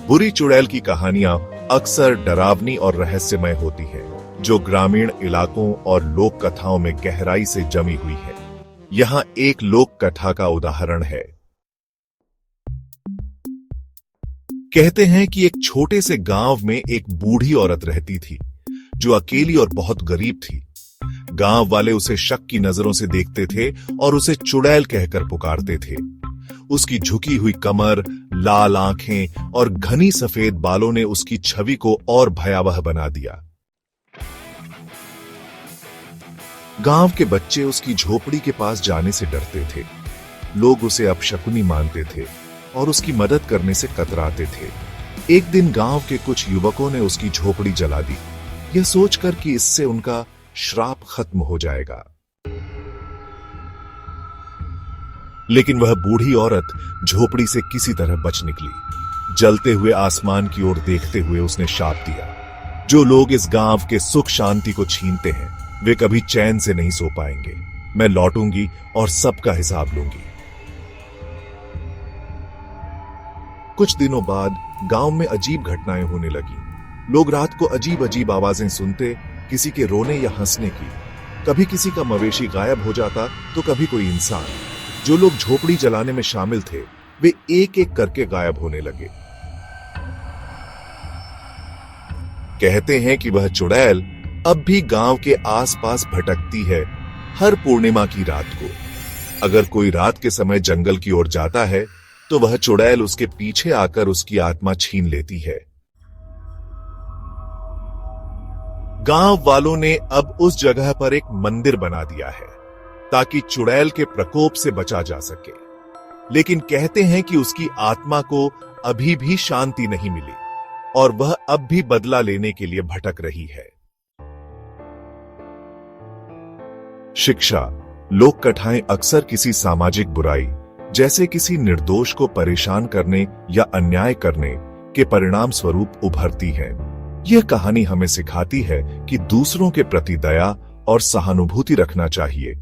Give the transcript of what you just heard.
बुरी चुड़ैल की कहानियां अक्सर डरावनी और रहस्यमय होती हैं, जो ग्रामीण इलाकों और लोक कथाओं में गहराई से जमी हुई है। यहाँ एक लोक कथा का उदाहरण है। कहते हैं कि एक छोटे से गांव में एक बूढ़ी औरत रहती थी, जो अकेली और बहुत गरीब थी। गांव वाले उसे शक की नजरों से देखते थे और उसे चुड़ैल कहकर पुकारते थे। उसकी झुकी हुई कमर, लाल आंखें और घनी सफेद बालों ने उसकी छवि को और भयावह बना दिया। गांव के बच्चे उसकी झोपड़ी के पास जाने से डरते थे। लोग उसे अपशकुनी मानते थे और उसकी मदद करने से कतराते थे। एक दिन गांव के कुछ युवकों ने उसकी झोपड़ी जला दी, यह सोचकर कि इससे उनका श्राप खत्म हो जाएगा। लेकिन वह बूढ़ी औरत झोपड़ी से किसी तरह बच निकली। जलते हुए आसमान की ओर देखते हुए उसने शाप दिया, जो लोग इस गांव के सुख शांति को छीनते हैं, वे कभी चैन से नहीं सो पाएंगे। मैं लौटूंगी और सबका हिसाब लूंगी। कुछ दिनों बाद गांव में अजीब घटनाएं होने लगी। लोग रात को अजीब अजीब आवाजें सुनते, किसी के रोने या हंसने की। कभी किसी का मवेशी गायब हो जाता तो कभी कोई इंसान। जो लोग झोपड़ी जलाने में शामिल थे, वे एक एक करके गायब होने लगे। कहते हैं कि वह चुड़ैल अब भी गांव के आसपास भटकती है, हर पूर्णिमा की रात को। अगर कोई रात के समय जंगल की ओर जाता है, तो वह चुड़ैल उसके पीछे आकर उसकी आत्मा छीन लेती है। गांव वालों ने अब उस जगह पर एक मंदिर बना दिया है, ताकि चुड़ैल के प्रकोप से बचा जा सके। लेकिन कहते हैं कि उसकी आत्मा को अभी भी शांति नहीं मिली और वह अब भी बदला लेने के लिए भटक रही है। शिक्षा। लोक कथाएं अक्सर किसी सामाजिक बुराई, जैसे किसी निर्दोष को परेशान करने या अन्याय करने के परिणाम स्वरूप उभरती हैं। यह कहानी हमें सिखाती है कि दूसरों के प्रति दया और सहानुभूति रखना चाहिए,